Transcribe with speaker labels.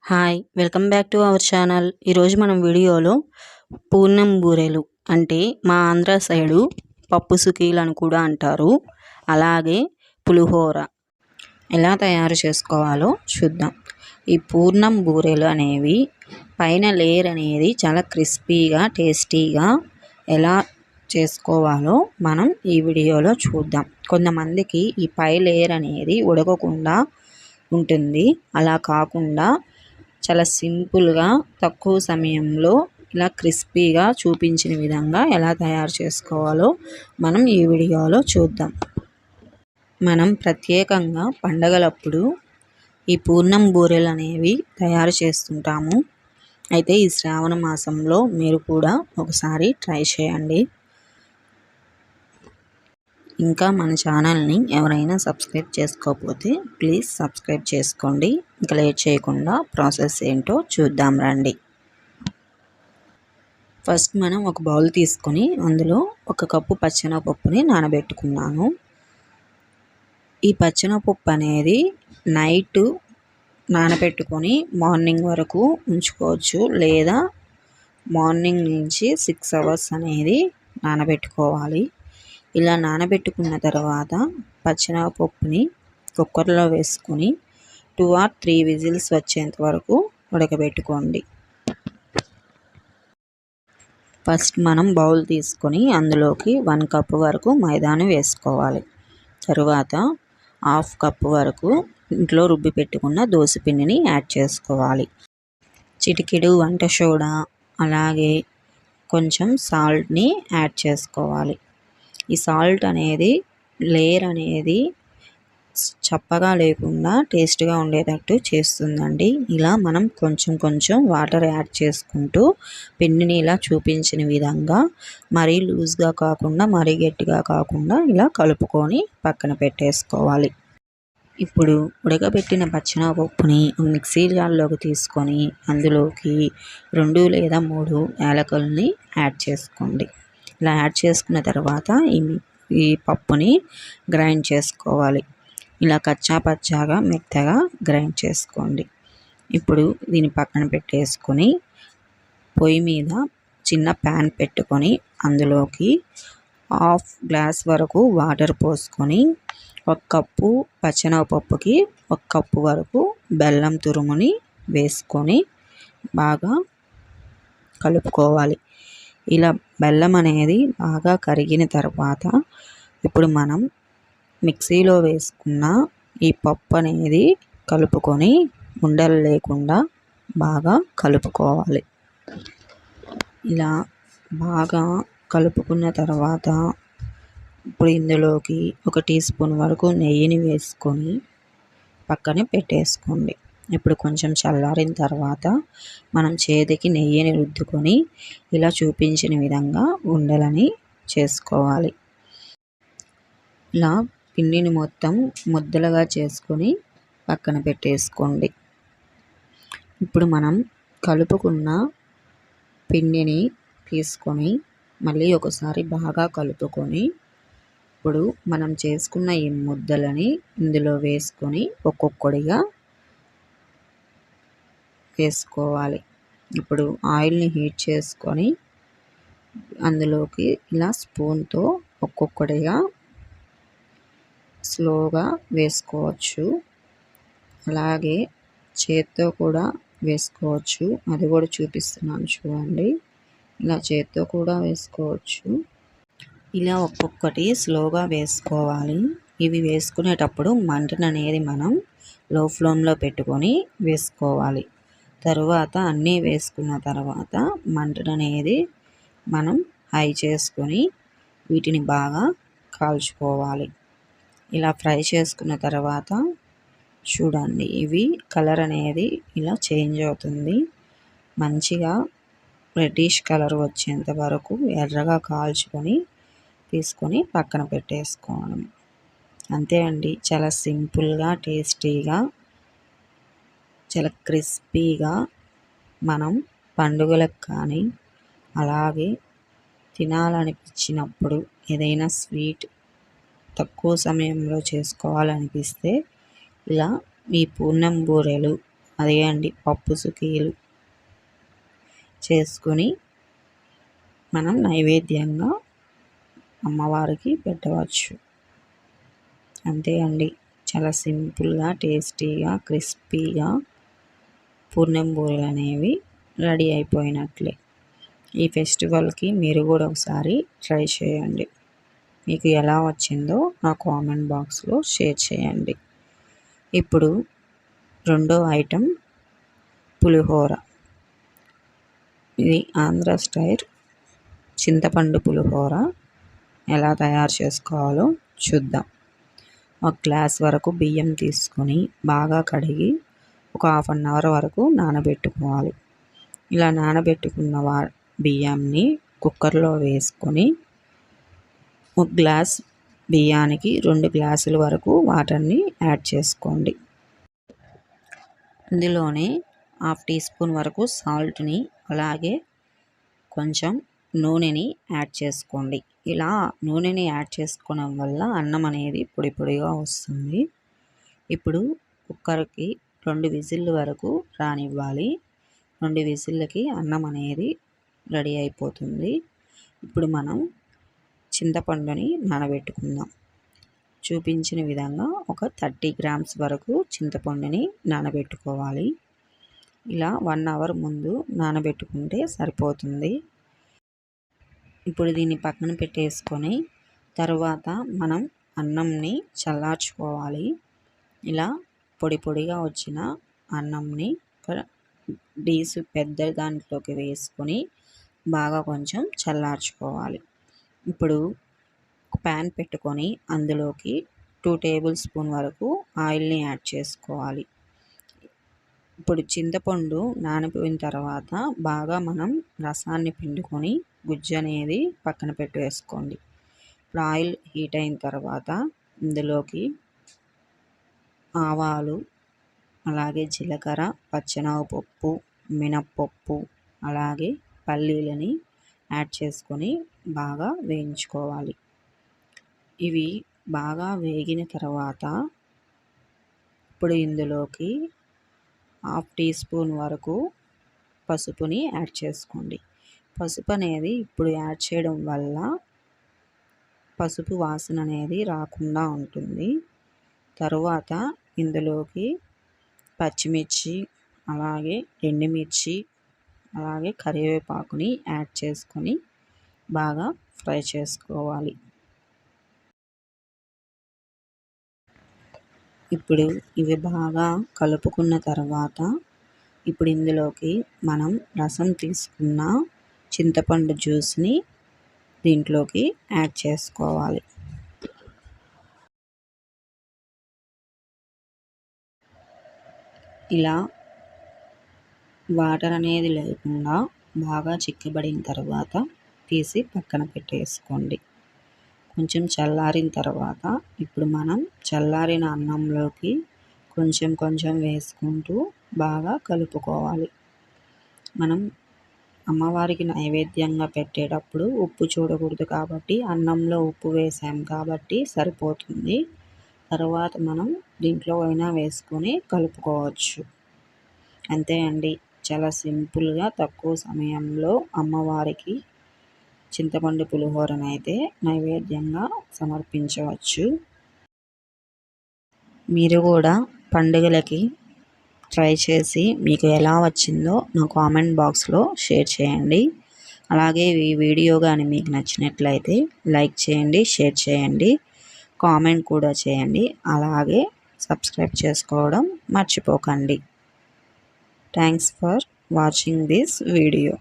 Speaker 1: Hi welcome back to our channel. ఈరోజు మనం వీడియోలో పూర్ణం బూరెలు అంటే మా ఆంధ్ర సైడు పప్పు సుకీలు అని కూడా అంటారు, అలాగే పులిహోర ఎలా తయారు చేసుకోవాలో చూద్దాం. ఈ పూర్ణం బూరెలు అనేవి పైన లేయర్ అనేది చాలా క్రిస్పీగా టేస్టీగా ఎలా చేసుకోవాలో మనం ఈ వీడియోలో చూద్దాం. కొంతమందికి ఈ పై లేయర్ అనేది ఉడకకుండా ఉంటుంది, అలా కాకుండా చాలా సింపుల్గా తక్కువ సమయంలో ఇలా క్రిస్పీగా చూపించిన విధంగా ఎలా తయారు చేసుకోవాలో మనం ఈ వీడియోలో చూద్దాం. మనం ప్రత్యేకంగా పండగలప్పుడు ఈ పూర్ణం బూరెలు అనేవి తయారు చేస్తుంటాము. అయితే ఈ శ్రావణ మాసంలో మీరు కూడా ఒకసారి ట్రై చేయండి. ఇంకా మన ఛానల్ని ఎవరైనా సబ్స్క్రైబ్ చేసుకోకపోతే ప్లీజ్ సబ్స్క్రైబ్ చేసుకోండి. ఇంకా లేట్ చేయకుండా ప్రాసెస్ ఏంటో చూద్దాం రండి. ఫస్ట్ మనం ఒక బౌల్ తీసుకొని అందులో 1 కప్పు పచ్చెనగపప్పుని నానబెట్టుకున్నాను. ఈ పచ్చెనగపప్పు అనేది నైట్ నానబెట్టుకొని మార్నింగ్ వరకు ఉంచుకోవచ్చు, లేదా మార్నింగ్ నుంచి 6 అవర్స్ అనేది నానబెట్టుకోవాలి. ఇలా నానబెట్టుకున్న తర్వాత పచ్చెనగపప్పుని కుక్కర్లో వేసుకొని 2 or 3 విజిల్స్ వచ్చేంత వరకు ఉడకబెట్టుకోండి. ఫస్ట్ మనం బౌల్ తీసుకొని అందులోకి 1 కప్పు వరకు మైదాను వేసుకోవాలి. తరువాత 1/2 కప్పు వరకు ఇంట్లో రుబ్బి పెట్టుకున్న దోసపిండిని యాడ్ చేసుకోవాలి. చిటికెడు వంట సోడా అలాగే కొంచెం సాల్ట్ని యాడ్ చేసుకోవాలి. ఈ సాల్ట్ అనేది లేయర్ అనేది చప్పగా లేకుండా టేస్ట్గా ఉండేటట్టు చేస్తుందండి. ఇలా మనం కొంచెం కొంచెం వాటర్ యాడ్ చేసుకుంటూ పిండిని ఇలా చూపించిన విధంగా మరీ లూజ్గా కాకుండా మరీ గట్టిగా కాకుండా ఇలా కలుపుకొని పక్కన పెట్టేసుకోవాలి. ఇప్పుడు ఉడకబెట్టిన పచ్చెనగపప్పుని మిక్సీ జార్లోకి తీసుకొని అందులోకి 2 లేదా 3 యాలకులని యాడ్ చేసుకోండి. ఇలా యాడ్ చేసుకున్న తర్వాత ఈ పప్పుని గ్రైండ్ చేసుకోవాలి. ఇలా కచ్చా పచ్చాగా మెత్తగా గ్రైండ్ చేసుకోండి. ఇప్పుడు దీన్ని పక్కన పెట్టేసుకొని పొయ్యి మీద చిన్న ప్యాన్ పెట్టుకొని అందులోకి 1/2 గ్లాస్ వరకు వాటర్ పోసుకొని 1 కప్పు పచ్చెనగపప్పుకి 1 కప్పు వరకు బెల్లం తురుముని వేసుకొని బాగా కలుపుకోవాలి. ఇలా బెల్లం అనేది బాగా కరిగిన తర్వాత ఇప్పుడు మనం మిక్సీలో వేసుకున్న ఈ పప్పు అనేది కలుపుకొని ఉండలు లేకుండా బాగా కలుపుకోవాలి. ఇలా బాగా కలుపుకున్న తర్వాత ఇప్పుడు ఇందులోకి 1 టీ స్పూన్ వరకు నెయ్యిని వేసుకొని పక్కన పెట్టేసుకోండి. ఇప్పుడు కొంచెం చల్లారిన తర్వాత మనం చేతికి నెయ్యిని రుద్దుకొని ఇలా చూపించిన విధంగా ఉండలని చేసుకోవాలి. ఇలా పిండిని మొత్తం ముద్దలుగా చేసుకొని పక్కన పెట్టేసుకోండి. ఇప్పుడు మనం కలుపుకున్న పిండిని తీసుకొని మళ్ళీ ఒకసారి బాగా కలుపుకొని ఇప్పుడు మనం చేసుకున్న ఈ ముద్దలని ఇందులో వేసుకొని ఒక్కొక్కడిగా వేసుకోవాలి. ఇప్పుడు ఆయిల్ని హీట్ చేసుకొని అందులోకి ఇలా స్పూన్తో ఒక్కొక్కటిగా స్లోగా వేసుకోవచ్చు, అలాగే చేత్తో కూడా వేసుకోవచ్చు. అది కూడా చూపిస్తున్నాను చూడండి. ఇలా చేత్తో కూడా వేసుకోవచ్చు. ఇలా ఒక్కొక్కటి స్లోగా వేసుకోవాలి. ఇవి వేసుకునేటప్పుడు మంటను అనేది మనం లో ఫ్లేమ్లో పెట్టుకొని వేసుకోవాలి. తరువాత అన్నీ వేసుకున్న తర్వాత మంటను అనేది మనం హై చేసుకొని వీటిని బాగా కాల్చుకోవాలి. ఇలా ఫ్రై చేసుకున్న తర్వాత చూడండి, ఇవి కలర్ అనేది ఇలా చేంజ్ అవుతుంది. మంచిగా రెడ్డిష్ కలర్ వచ్చేంత వరకు ఎర్రగా కాల్చుకొని తీసుకొని పక్కన పెట్టేసుకోవడం. అంతే అండి, చాలా సింపుల్గా టేస్టీగా చాలా క్రిస్పీగా మనం పండుగలకు కానీ అలాగే తినాలనిపించినప్పుడు ఏదైనా స్వీట్ తక్కువ సమయంలో చేసుకోవాలనిపిస్తే ఇలా ఈ పూర్ణం బూరెలు అదే అండి పప్పు సుకీలు చేసుకొని మనం నైవేద్యంగా అమ్మవారికి పెట్టవచ్చు. అంతే అండి, చాలా సింపుల్గా టేస్టీగా క్రిస్పీగా పూర్ణం బూరెలు అనేవి రెడీ అయిపోయినట్లే. ఈ ఫెస్టివల్కి మీరు కూడా ఒకసారి ట్రై చేయండి. మీకు ఎలా వచ్చిందో నా కామెంట్ బాక్స్లో షేర్ చేయండి. ఇప్పుడు రెండో ఐటెం పులిహోర. ఇది ఆంధ్ర స్టైల్ చింతపండు పులిహోర ఎలా తయారు చేసుకోవాలో చూద్దాం. ఒక గ్లాస్ వరకు బియ్యం తీసుకొని బాగా కడిగి ఒక 1/2 అవర్ వరకు నానబెట్టుకోవాలి. ఇలా నానబెట్టుకున్న బియ్యాన్ని కుక్కర్లో వేసుకొని ఒక గ్లాస్ బియ్యానికి 2 గ్లాసుల వరకు వాటర్ని యాడ్ చేసుకోండి. ఇందులోనే 1/2 టీ స్పూన్ వరకు సాల్ట్ని అలాగే కొంచెం నూనెని యాడ్ చేసుకోండి. ఇలా నూనెని యాడ్ చేసుకోవడం వల్ల అన్నం అనేది పొడి పొడిగా వస్తుంది. ఇప్పుడు కుక్కర్కి 2 విజిల్ వరకు రానివ్వాలి. 2 విజిల్లకి అన్నం అనేది రెడీ అయిపోతుంది. ఇప్పుడు మనం చింతపండుని నానబెట్టుకుందాం. చూపించిన విధంగా ఒక 30 గ్రామ్స్ వరకు చింతపండుని నానబెట్టుకోవాలి. ఇలా 1 అవర్ ముందు నానబెట్టుకుంటే సరిపోతుంది. ఇప్పుడు దీన్ని పక్కన పెట్టేసుకొని తర్వాత మనం అన్నంని చల్లార్చుకోవాలి. ఇలా పొడి పొడిగా వచ్చిన అన్నంని పెద్ద దాంట్లోకి వేసుకొని బాగా కొంచెం చల్లార్చుకోవాలి. ఇప్పుడు ఒక ప్యాన్ పెట్టుకొని అందులోకి 2 టేబుల్ స్పూన్ వరకు ఆయిల్ని యాడ్ చేసుకోవాలి. ఇప్పుడు చింతపండు నానిపోయిన తర్వాత బాగా మనం రసాన్ని పిండుకొని గుజ్జు అనేది పక్కన పెట్టేసుకోండి. ఇప్పుడు ఆయిల్ హీట్ అయిన తర్వాత ఇందులోకి ఆవాలు అలాగే జీలకర్ర, పచ్చెనగపప్పు, మినప్పప్పు అలాగే పల్లీలని యాడ్ చేసుకొని బాగా వేయించుకోవాలి. ఇవి బాగా వేగిన తర్వాత ఇప్పుడు ఇందులోకి 1/2 టీ స్పూన్ వరకు పసుపుని యాడ్ చేసుకోండి. పసుపు అనేది ఇప్పుడు యాడ్ చేయడం వల్ల పసుపు వాసన అనేది రాకుండా ఉంటుంది. తరువాత ఇందులోకి పచ్చిమిర్చి అలాగే ఎండుమిర్చి అలాగే కరివేపాకుని యాడ్ చేసుకొని బాగా ఫ్రై చేసుకోవాలి. ఇప్పుడు ఇవి బాగా కలుపుకున్న తర్వాత ఇప్పుడు ఇందులోకి మనం రసం తీసుకున్న చింతపండు జ్యూస్ని దీంట్లోకి యాడ్ చేసుకోవాలి. ఇలా వాటర్ అనేది లేకుండా బాగా చిక్కబడిన తర్వాత తీసి పక్కన పెట్టేసుకోండి. కొంచెం చల్లారిన తర్వాత ఇప్పుడు మనం చల్లారిన అన్నంలోకి కొంచెం కొంచెం వేసుకుంటూ బాగా కలుపుకోవాలి. మనం అమ్మవారికి నైవేద్యంగా పెట్టేటప్పుడు ఉప్పు చూడకూడదు కాబట్టి అన్నంలో ఉప్పు వేసాం కాబట్టి సరిపోతుంది. తర్వాత మనం దీంట్లో అయినా వేసుకొని కలుపుకోవచ్చు. అంతే అండి, చాలా సింపుల్గా తక్కువ సమయంలో అమ్మవారికి చింతపండు పులిహోరను అయితే నైవేద్యంగా సమర్పించవచ్చు. మీరు కూడా పండుగలకి ట్రై చేసి మీకు ఎలా వచ్చిందో నా కామెంట్ బాక్స్లో షేర్ చేయండి. అలాగే ఈ వీడియో కానీ మీకు నచ్చినట్లయితే లైక్ చేయండి, షేర్ చేయండి, కామెంట్ కూడా చేయండి. అలాగే సబ్స్క్రైబ్ చేసుకోవడం మర్చిపోకండి. Thanks for watching this video.